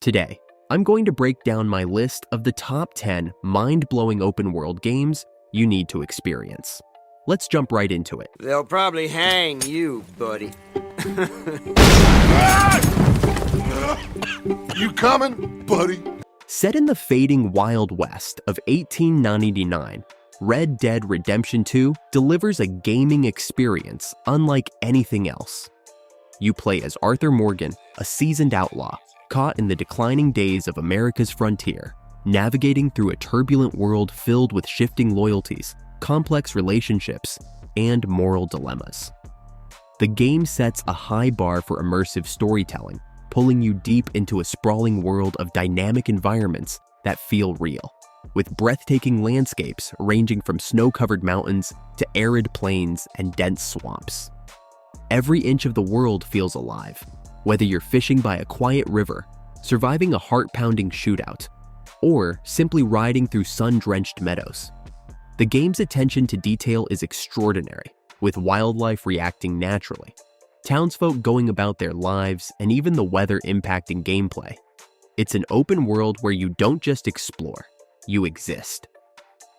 Today, I'm going to break down my list of the top 10 mind-blowing open-world games you need to experience. Let's jump right into it. They'll probably hang you, buddy. You coming, buddy? Set in the fading Wild West of 1899, Red Dead Redemption 2 delivers a gaming experience unlike anything else. You play as Arthur Morgan, a seasoned outlaw, caught in the declining days of America's frontier, navigating through a turbulent world filled with shifting loyalties, complex relationships, and moral dilemmas. The game sets a high bar for immersive storytelling, pulling you deep into a sprawling world of dynamic environments that feel real, with breathtaking landscapes ranging from snow-covered mountains to arid plains and dense swamps. Every inch of the world feels alive, whether you're fishing by a quiet river, surviving a heart-pounding shootout, or simply riding through sun-drenched meadows. The game's attention to detail is extraordinary, with wildlife reacting naturally, townsfolk going about their lives, and even the weather impacting gameplay. It's an open world where you don't just explore, you exist.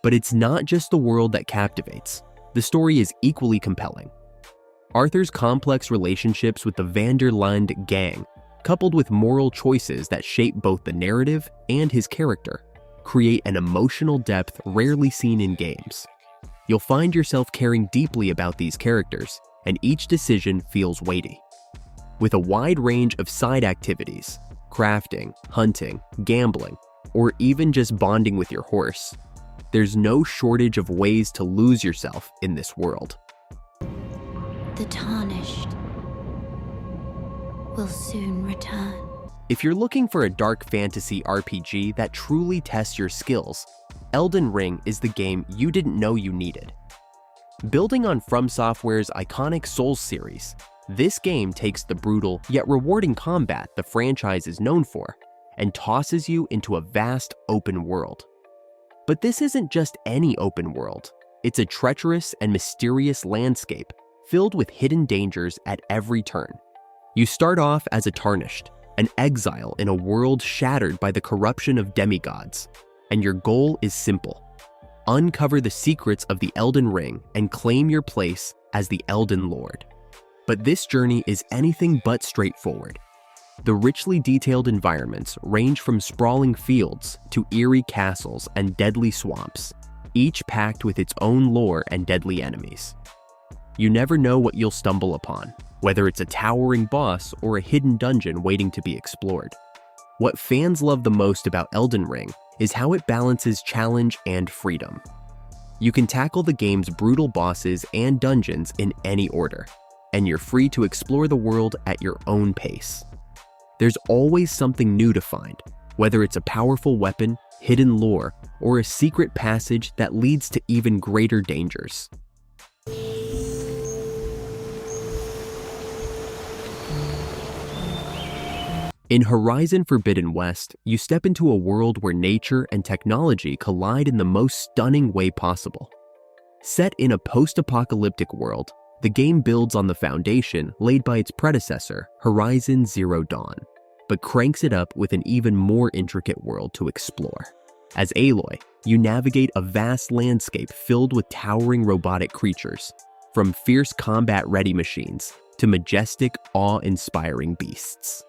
But it's not just the world that captivates. The story is equally compelling. Arthur's complex relationships with the Van der Linde gang, coupled with moral choices that shape both the narrative and his character, create an emotional depth rarely seen in games. You'll find yourself caring deeply about these characters, and each decision feels weighty. With a wide range of side activities, crafting, hunting, gambling, or even just bonding with your horse, there's no shortage of ways to lose yourself in this world. The tarnished will soon return. If you're looking for a dark fantasy RPG that truly tests your skills, Elden Ring is the game you didn't know you needed. Building on From Software's iconic Souls series, this game takes the brutal yet rewarding combat the franchise is known for and tosses you into a vast open world. But this isn't just any open world. It's a treacherous and mysterious landscape filled with hidden dangers at every turn. You start off as a tarnished, an exile in a world shattered by the corruption of demigods, and your goal is simple: uncover the secrets of the Elden Ring and claim your place as the Elden Lord. But this journey is anything but straightforward. The richly detailed environments range from sprawling fields to eerie castles and deadly swamps, each packed with its own lore and deadly enemies. You never know what you'll stumble upon, whether it's a towering boss or a hidden dungeon waiting to be explored. What fans love the most about Elden Ring is how it balances challenge and freedom. You can tackle the game's brutal bosses and dungeons in any order, and you're free to explore the world at your own pace. There's always something new to find, whether it's a powerful weapon, hidden lore, or a secret passage that leads to even greater dangers. In Horizon Forbidden West, you step into a world where nature and technology collide in the most stunning way possible. Set in a post-apocalyptic world, the game builds on the foundation laid by its predecessor, Horizon Zero Dawn, but cranks it up with an even more intricate world to explore. As Aloy, you navigate a vast landscape filled with towering robotic creatures, from fierce combat-ready machines to majestic, awe-inspiring beasts.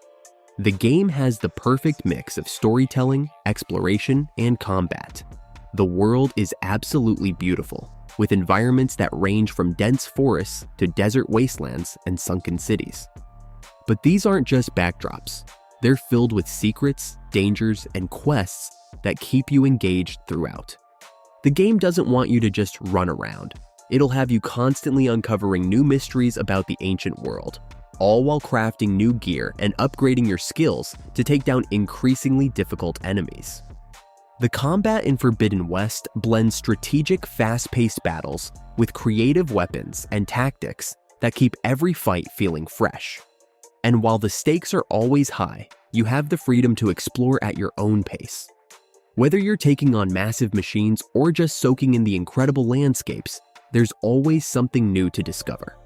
The game has the perfect mix of storytelling, exploration, and combat. The world is absolutely beautiful, with environments that range from dense forests to desert wastelands and sunken cities. But these aren't just backdrops. They're filled with secrets, dangers, and quests that keep you engaged throughout. The game doesn't want you to just run around. It'll have you constantly uncovering new mysteries about the ancient world, all while crafting new gear and upgrading your skills to take down increasingly difficult enemies. The combat in Forbidden West blends strategic, fast-paced battles with creative weapons and tactics that keep every fight feeling fresh. And while the stakes are always high, you have the freedom to explore at your own pace. Whether you're taking on massive machines or just soaking in the incredible landscapes, there's always something new to discover.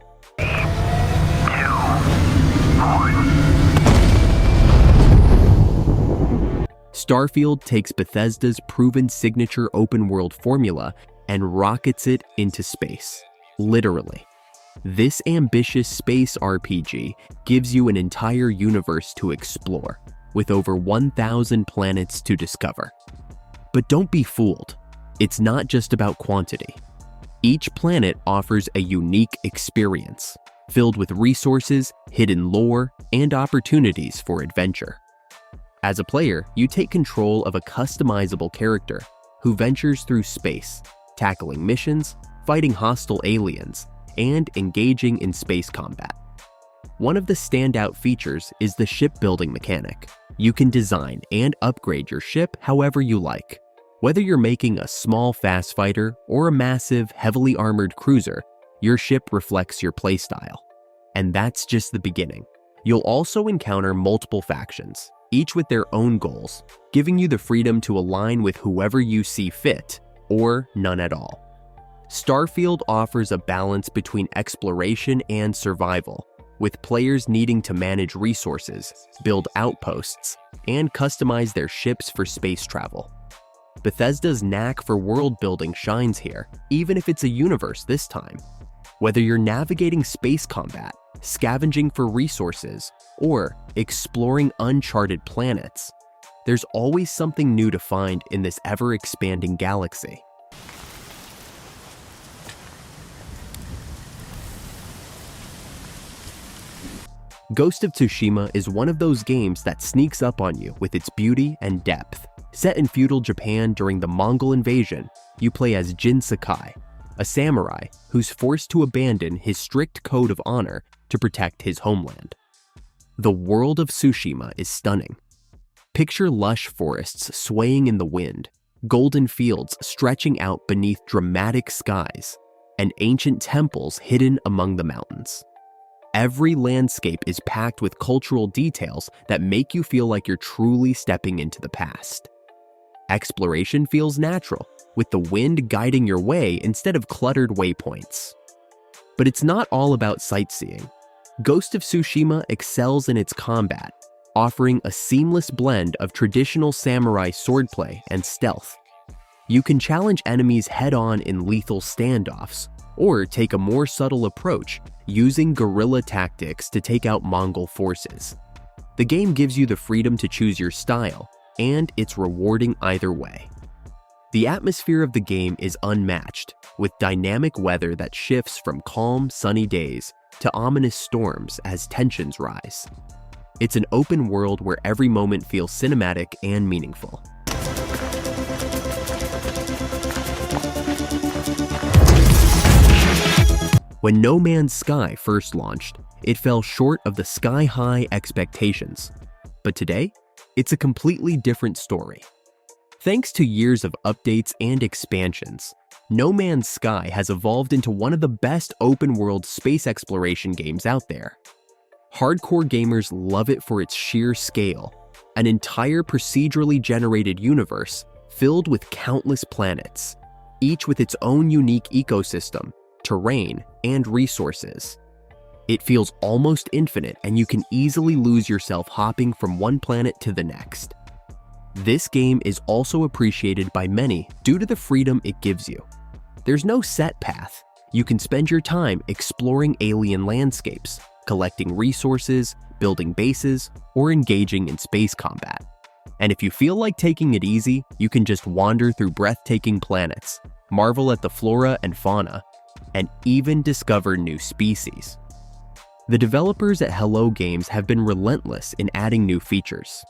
Starfield takes Bethesda's proven signature open-world formula and rockets it into space, literally. This ambitious space RPG gives you an entire universe to explore, with over 1,000 planets to discover. But don't be fooled. It's not just about quantity. Each planet offers a unique experience, filled with resources, hidden lore, and opportunities for adventure. As a player, you take control of a customizable character who ventures through space, tackling missions, fighting hostile aliens, and engaging in space combat. One of the standout features is the shipbuilding mechanic. You can design and upgrade your ship however you like. Whether you're making a small fast fighter or a massive, heavily armored cruiser, your ship reflects your playstyle. And that's just the beginning. You'll also encounter multiple factions, each with their own goals, giving you the freedom to align with whoever you see fit, or none at all. Starfield offers a balance between exploration and survival, with players needing to manage resources, build outposts, and customize their ships for space travel. Bethesda's knack for world building shines here, even if it's a universe this time. Whether you're navigating space combat, scavenging for resources, or exploring uncharted planets, there's always something new to find in this ever-expanding galaxy. Ghost of Tsushima is one of those games that sneaks up on you with its beauty and depth. Set in feudal Japan during the Mongol invasion, you play as Jin Sakai, a samurai who's forced to abandon his strict code of honor to protect his homeland. The world of Tsushima is stunning. Picture lush forests swaying in the wind, golden fields stretching out beneath dramatic skies, and ancient temples hidden among the mountains. Every landscape is packed with cultural details that make you feel like you're truly stepping into the past. Exploration feels natural, with the wind guiding your way instead of cluttered waypoints. But it's not all about sightseeing. Ghost of Tsushima excels in its combat, offering a seamless blend of traditional samurai swordplay and stealth. You can challenge enemies head-on in lethal standoffs, or take a more subtle approach, using guerrilla tactics to take out Mongol forces. The game gives you the freedom to choose your style, and it's rewarding either way. The atmosphere of the game is unmatched, with dynamic weather that shifts from calm, sunny days to ominous storms as tensions rise. It's an open world where every moment feels cinematic and meaningful. When No Man's Sky first launched, it fell short of the sky-high expectations. But today, it's a completely different story. Thanks to years of updates and expansions, No Man's Sky has evolved into one of the best open-world space exploration games out there. Hardcore gamers love it for its sheer scale, an entire procedurally generated universe filled with countless planets, each with its own unique ecosystem, terrain, and resources. It feels almost infinite, and you can easily lose yourself hopping from one planet to the next. This game is also appreciated by many due to the freedom it gives you. There's no set path. You can spend your time exploring alien landscapes, collecting resources, building bases, or engaging in space combat. And if you feel like taking it easy, you can just wander through breathtaking planets, marvel at the flora and fauna, and even discover new species. The developers at Hello Games have been relentless in adding new features.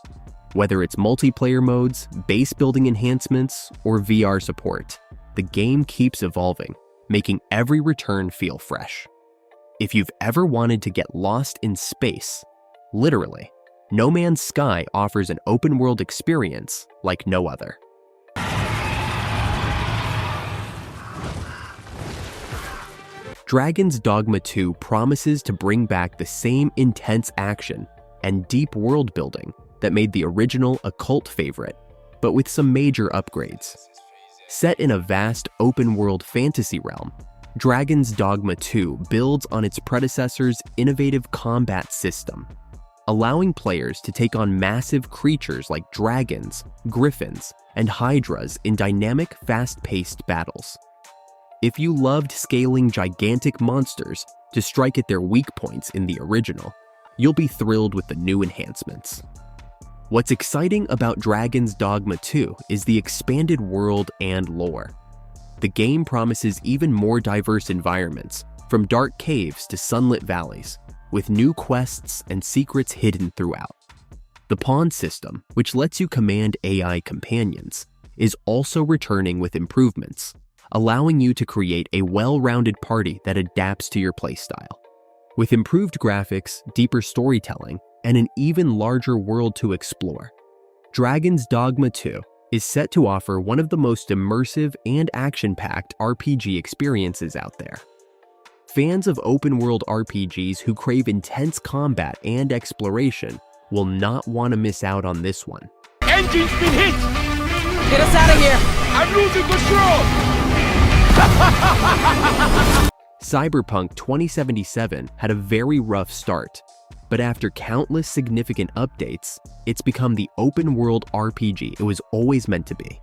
Whether it's multiplayer modes, base building enhancements, or VR support, the game keeps evolving, making every return feel fresh. If you've ever wanted to get lost in space, literally, No Man's Sky offers an open-world experience like no other. Dragon's Dogma II promises to bring back the same intense action and deep world building that made the original a cult favorite, but with some major upgrades. Set in a vast open-world fantasy realm, Dragon's Dogma II builds on its predecessor's innovative combat system. allowing players to take on massive creatures like dragons, griffins, and hydras in dynamic, fast-paced battles. If you loved scaling gigantic monsters to strike at their weak points in the original, you'll be thrilled with the new enhancements. What's exciting about Dragon's Dogma II is the expanded world and lore. The game promises even more diverse environments, from dark caves to sunlit valleys, with new quests and secrets hidden throughout. The pawn system, which lets you command AI companions, is also returning with improvements, allowing you to create a well-rounded party that adapts to your playstyle. With improved graphics, deeper storytelling, and an even larger world to explore, Dragon's Dogma II is set to offer one of the most immersive and action-packed RPG experiences out there. Fans of open-world RPGs who crave intense combat and exploration will not want to miss out on this one. Engine's been hit! Get us out of here! I'm losing control! Cyberpunk 2077 had a very rough start, but after countless significant updates, it's become the open-world RPG it was always meant to be.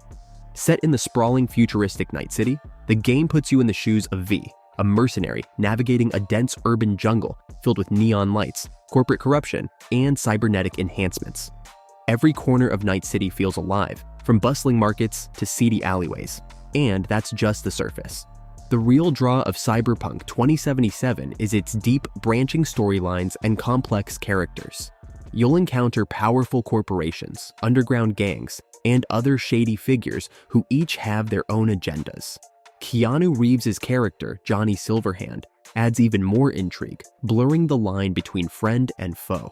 Set in the sprawling futuristic Night City, the game puts you in the shoes of V, a mercenary navigating a dense urban jungle filled with neon lights, corporate corruption, and cybernetic enhancements. Every corner of Night City feels alive, from bustling markets to seedy alleyways, and that's just the surface. The real draw of Cyberpunk 2077 is its deep, branching storylines and complex characters. You'll encounter powerful corporations, underground gangs, and other shady figures who each have their own agendas. Keanu Reeves' character, Johnny Silverhand, adds even more intrigue, blurring the line between friend and foe.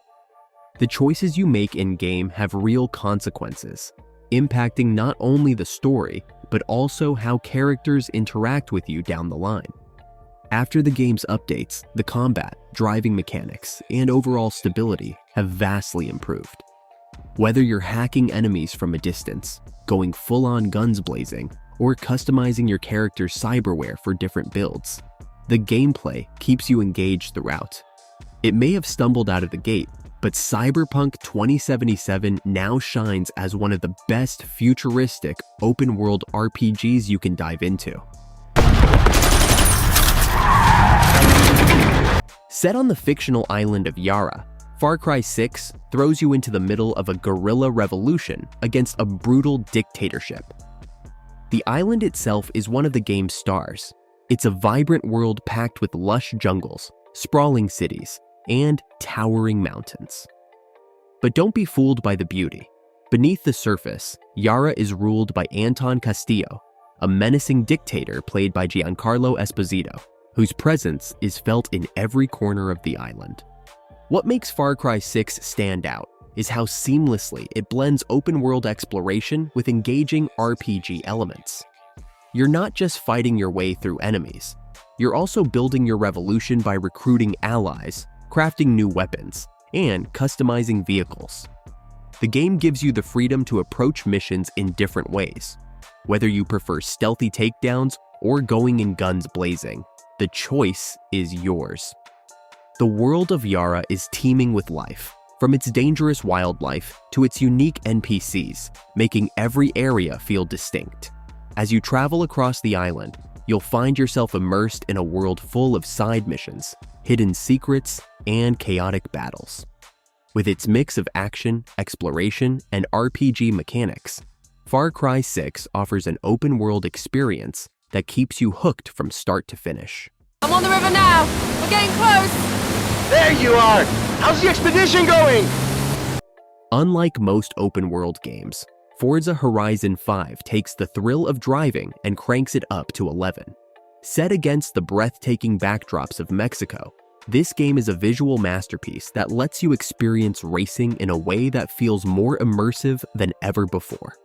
The choices you make in-game have real consequences, impacting not only the story, but also how characters interact with you down the line. After the game's updates, the combat, driving mechanics, and overall stability have vastly improved. Whether you're hacking enemies from a distance, going full-on guns blazing, or customizing your character's cyberware for different builds, the gameplay keeps you engaged throughout. It may have stumbled out of the gate, but Cyberpunk 2077 now shines as one of the best futuristic open-world RPGs you can dive into. Set on the fictional island of Yara, Far Cry 6 throws you into the middle of a guerrilla revolution against a brutal dictatorship. The island itself is one of the game's stars. It's a vibrant world packed with lush jungles, sprawling cities, and towering mountains. But don't be fooled by the beauty. Beneath the surface, Yara is ruled by Anton Castillo, a menacing dictator played by Giancarlo Esposito, whose presence is felt in every corner of the island. What makes Far Cry 6 stand out is how seamlessly it blends open-world exploration with engaging RPG elements. You're not just fighting your way through enemies, you're also building your revolution by recruiting allies, crafting new weapons, and customizing vehicles. The game gives you the freedom to approach missions in different ways. Whether you prefer stealthy takedowns or going in guns blazing, the choice is yours. The world of Yara is teeming with life, from its dangerous wildlife to its unique NPCs, making every area feel distinct. As you travel across the island, you'll find yourself immersed in a world full of side missions, hidden secrets, and chaotic battles. With its mix of action, exploration, and RPG mechanics, Far Cry 6 offers an open-world experience that keeps you hooked from start to finish. I'm on the river now! We're getting close! There you are! How's the expedition going? Unlike most open-world games, Forza Horizon 5 takes the thrill of driving and cranks it up to 11. Set against the breathtaking backdrops of Mexico, this game is a visual masterpiece that lets you experience racing in a way that feels more immersive than ever before.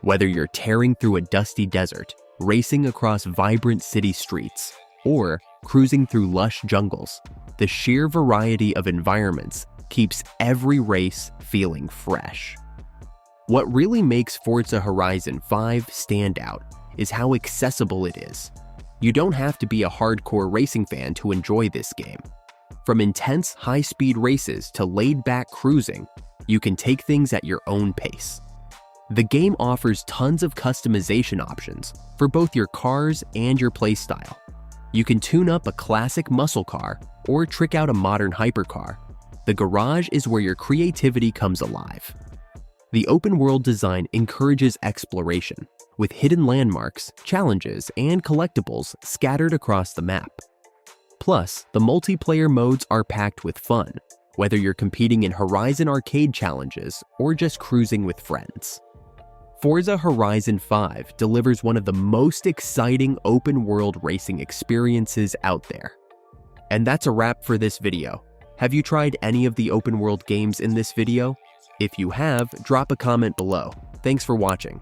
Whether you're tearing through a dusty desert, racing across vibrant city streets, or cruising through lush jungles, the sheer variety of environments keeps every race feeling fresh. What really makes Forza Horizon 5 stand out is how accessible it is. You don't have to be a hardcore racing fan to enjoy this game. From intense high-speed races to laid-back cruising, you can take things at your own pace. The game offers tons of customization options for both your cars and your playstyle. You can tune up a classic muscle car or trick out a modern hypercar. The garage is where your creativity comes alive. The open-world design encourages exploration, with hidden landmarks, challenges, and collectibles scattered across the map. Plus, the multiplayer modes are packed with fun, whether you're competing in Horizon arcade challenges or just cruising with friends. Forza Horizon 5 delivers one of the most exciting open-world racing experiences out there. And that's a wrap for this video. Have you tried any of the open-world games in this video? If you have, drop a comment below. Thanks for watching.